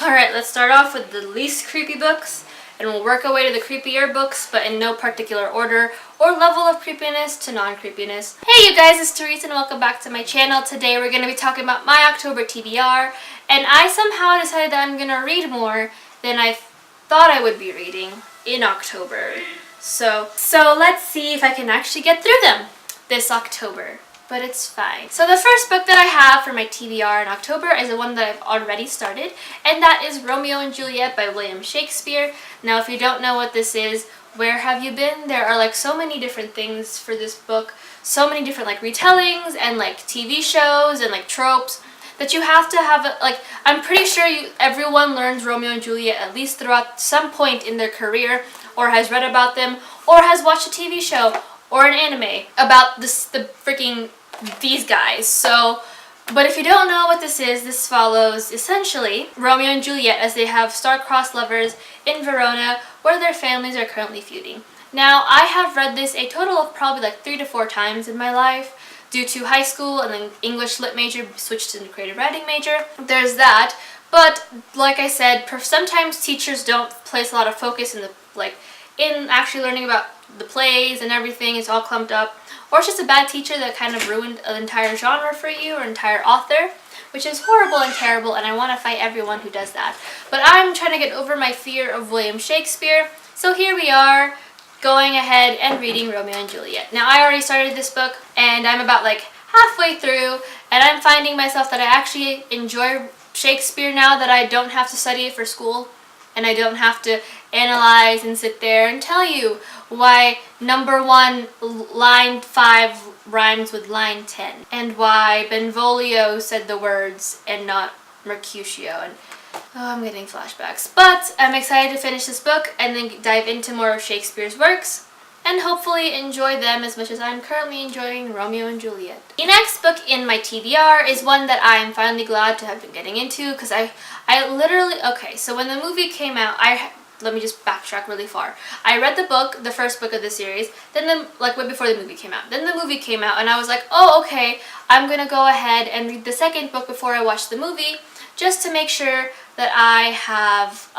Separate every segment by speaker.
Speaker 1: Alright, let's start off with the least creepy books, and we'll work our way to the creepier books, but in no particular order or level of creepiness to non-creepiness. Hey you guys, it's Teresa and welcome back to my channel. Today we're going to be talking about my October TBR, and I somehow decided that I'm going to read more than I thought I would be reading in October. So let's see if I can actually get through them this October. But it's fine. So the first book that I have for my TBR in October is the one that I've already started, and that is Romeo and Juliet by William Shakespeare. Now if you don't know what this is, where have you been? There are like so many different things for this book, so many different like retellings and like TV shows and like tropes that you have to have, like, I'm pretty sure everyone learns Romeo and Juliet at least throughout some point in their career, or has read about them, or has watched a TV show or an anime about the freaking these guys. So, but if you don't know what this is, this follows essentially Romeo and Juliet as they have star-crossed lovers in Verona where their families are currently feuding. Now, I have read this a total of probably like 3 to 4 times in my life due to high school and then English lit major switched to creative writing major. There's that. But like I said, sometimes teachers don't place a lot of focus in actually learning about the plays and everything. It's all clumped up. Or it's just a bad teacher that kind of ruined an entire genre for you or entire author, which is horrible and terrible, and I want to fight everyone who does that. But I'm trying to get over my fear of William Shakespeare, so here we are going ahead and reading Romeo and Juliet. Now I already started this book, and I'm about like halfway through, and I'm finding myself that I actually enjoy Shakespeare now that I don't have to study it for school. And I don't have to analyze and sit there and tell you why number 1 line 5 rhymes with line 10. And why Benvolio said the words and not Mercutio. And oh, I'm getting flashbacks. But I'm excited to finish this book and then dive into more of Shakespeare's works. And hopefully enjoy them as much as I'm currently enjoying Romeo and Juliet. The next book in my TBR is one that I am finally glad to have been getting into, because I literally, okay, so when the movie came out, let me just backtrack really far. I read the book, the first book of the series, then like way before the movie came out. Then the movie came out and I was like, oh, okay, I'm gonna go ahead and read the second book before I watch the movie, just to make sure that I have,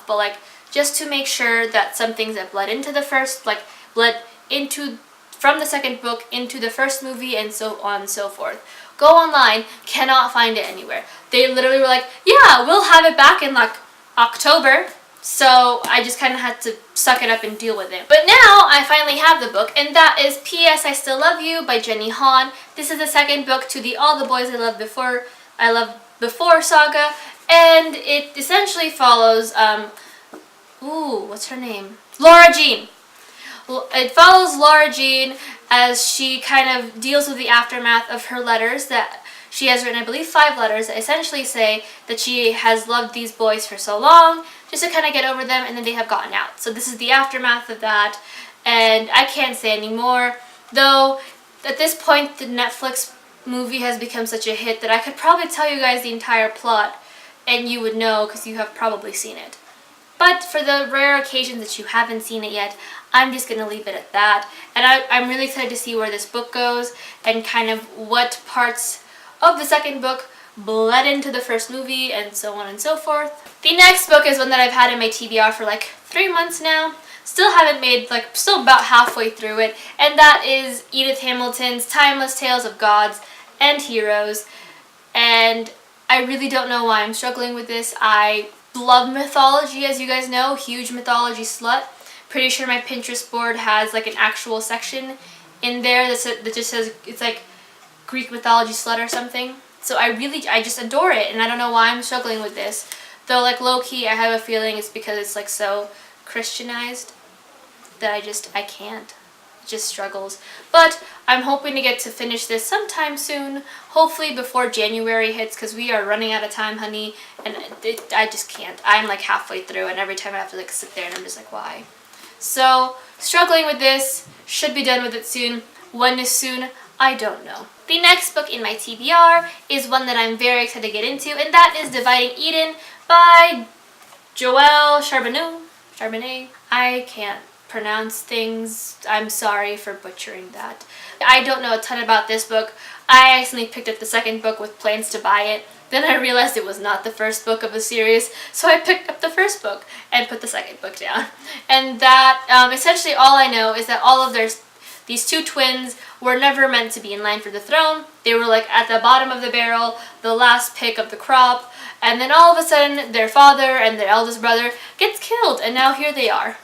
Speaker 1: but like, just to make sure that some things that bled into the first, like bled into from the second book into the first movie and so on and so forth. Go online, cannot find it anywhere. They literally were like, yeah, we'll have it back in like October. So I just kind of had to suck it up and deal with it. But now I finally have the book, and that is P.S. I Still Love You by Jenny Han. This is the second book to the All the Boys I Loved Before saga, and it essentially follows what's her name? Laura Jean. It follows Laura Jean as she kind of deals with the aftermath of her letters that she has written, I believe 5 letters, that essentially say that she has loved these boys for so long, just to kind of get over them, and then they have gotten out. So this is the aftermath of that, and I can't say any more, though at this point the Netflix movie has become such a hit that I could probably tell you guys the entire plot, and you would know because you have probably seen it. But for the rare occasions that you haven't seen it yet, I'm just going to leave it at that. And I'm really excited to see where this book goes and kind of what parts of the second book bled into the first movie and so on and so forth. The next book is one that I've had in my TBR for like 3 months now. Still haven't made, like, still about halfway through it. And that is Edith Hamilton's Timeless Tales of Gods and Heroes. And I really don't know why I'm struggling with this. I love mythology, as you guys know, huge mythology slut. Pretty sure my Pinterest board has like an actual section in there that just says it's like Greek mythology slut or something. So I just adore it, and I don't know why I'm struggling with this. Though like low-key, I have a feeling it's because it's like so Christianized that I can't. It just struggles. But I'm hoping to get to finish this sometime soon, hopefully before January hits, because we are running out of time, honey, and I just can't. I'm like halfway through, and every time I have to like sit there and I'm just like, why? So, struggling with this, should be done with it soon. When is soon? I don't know. The next book in my TBR is one that I'm very excited to get into, and that is Dividing Eden by Joelle Charbonnet. I can't pronounce things. I'm sorry for butchering that. I don't know a ton about this book. I accidentally picked up the second book with plans to buy it, Then I realized it was not the first book of a series, so I picked up the first book and put the second book down. And that, essentially all I know is that all of these two twins were never meant to be in line for the throne. They were like at the bottom of the barrel, the last pick of the crop, and then all of a sudden their father and their eldest brother gets killed, and now here they are.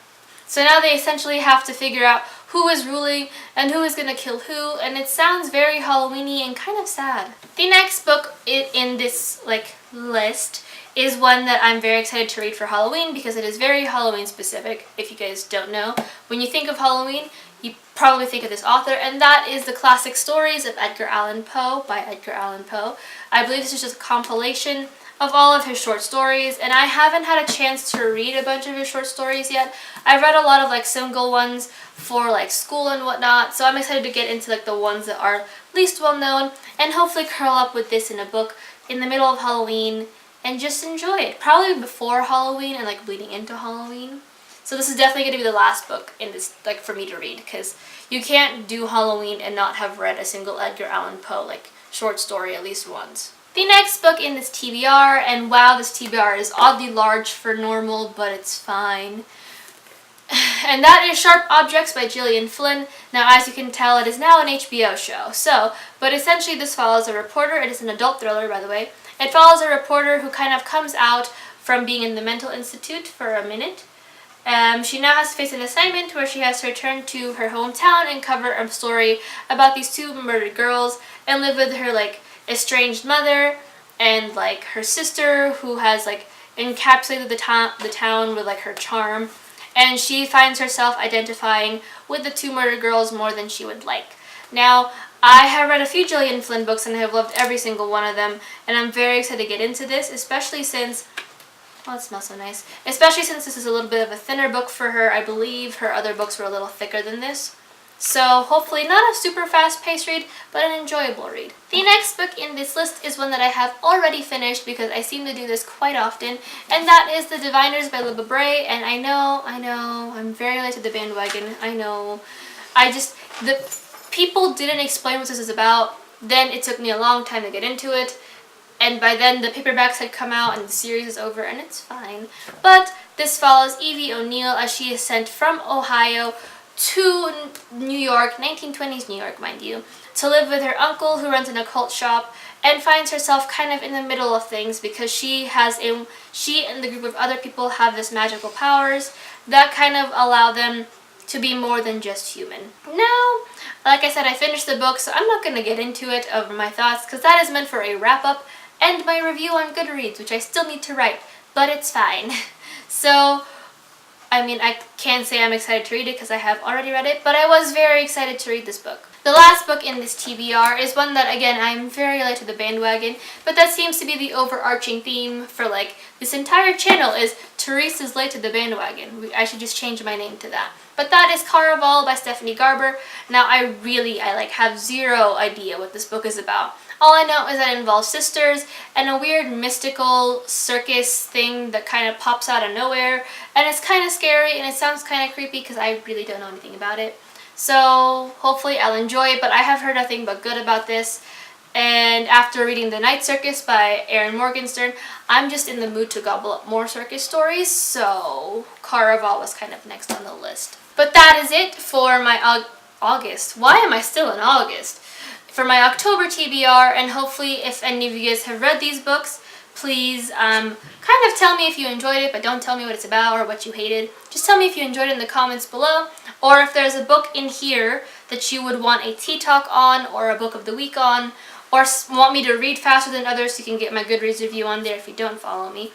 Speaker 1: So now they essentially have to figure out who is ruling and who is going to kill who, and it sounds very Halloween-y and kind of sad. The next book in this list is one that I'm very excited to read for Halloween because it is very Halloween specific. If you guys don't know, when you think of Halloween, you probably think of this author, and that is the Classic Stories of Edgar Allan Poe by Edgar Allan Poe. I believe this is just a compilation of all of his short stories, and I haven't had a chance to read a bunch of his short stories yet. I've read a lot of single ones for school and whatnot, so I'm excited to get into the ones that are least well known and hopefully curl up with this in a book in the middle of Halloween and just enjoy it. Probably before Halloween and bleeding into Halloween. So this is definitely going to be the last book in this for me to read, because you can't do Halloween and not have read a single Edgar Allan Poe short story at least once. The next book in this TBR, and wow, this TBR is oddly large for normal, but it's fine. And that is Sharp Objects by Gillian Flynn. Now, as you can tell, it is now an HBO show. But essentially this follows a reporter. It is an adult thriller, by the way. It follows a reporter who kind of comes out from being in the mental institute for a minute. She now has to face an assignment where she has to return to her hometown and cover a story about these two murdered girls and live with her estranged mother and her sister, who has encapsulated the town with her charm, and she finds herself identifying with the two murdered girls more than she would like. Now, I have read a few Gillian Flynn books and I have loved every single one of them, and I'm very excited to get into this, especially since, oh, it smells so nice, especially since this is a little bit of a thinner book for her. I believe her other books were a little thicker than this. So hopefully not a super fast-paced read, but an enjoyable read. The next book in this list is one that I have already finished because I seem to do this quite often, and that is The Diviners by Libba Bray. And I know, I'm very late to the bandwagon. I know. The people didn't explain what this is about. Then it took me a long time to get into it, and by then the paperbacks had come out and the series is over, and it's fine. But this follows Evie O'Neill as she is sent from Ohio to New York, 1920s New York, mind you, to live with her uncle who runs an occult shop, and finds herself kind of in the middle of things because she and the group of other people have this magical powers that kind of allow them to be more than just human. Now, like I said, I finished the book, so I'm not going to get into it over my thoughts because that is meant for a wrap-up and my review on Goodreads, which I still need to write, but it's fine. So, I can't say I'm excited to read it because I have already read it, but I was very excited to read this book. The last book in this TBR is one that, again, I'm very late to the bandwagon, but that seems to be the overarching theme for, this entire channel is Therese is late to the bandwagon. I should just change my name to that. But that is Caraval by Stephanie Garber. Now, I have zero idea what this book is about. All I know is that it involves sisters and a weird mystical circus thing that kind of pops out of nowhere, and it's kind of scary and it sounds kind of creepy because I really don't know anything about it. So hopefully I'll enjoy it, but I have heard nothing but good about this. And after reading The Night Circus by Erin Morgenstern, I'm just in the mood to gobble up more circus stories, so Caraval was kind of next on the list. But that is it for my August. Why am I still in August? For my October TBR, and hopefully if any of you guys have read these books, please kind of tell me if you enjoyed it, but don't tell me what it's about or what you hated. Just tell me if you enjoyed it in the comments below, or if there's a book in here that you would want a tea talk on, or a book of the week on, or want me to read faster than others so you can get my Goodreads review on there if you don't follow me.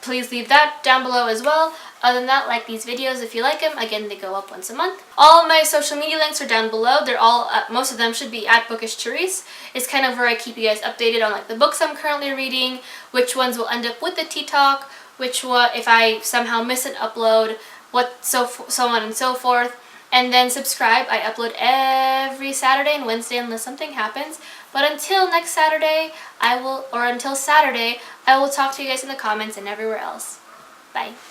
Speaker 1: Please leave that down below as well. Other than that, like these videos if you like them. Again, they go up once a month. All of my social media links are down below. They're all, most of them should be at Bookish Therese. It's kind of where I keep you guys updated on the books I'm currently reading, which ones will end up with the tea talk, which one, if I somehow miss an upload, so on and so forth. And then subscribe. I upload every Saturday and Wednesday unless something happens. But until next Saturday, until Saturday, I will talk to you guys in the comments and everywhere else. Bye.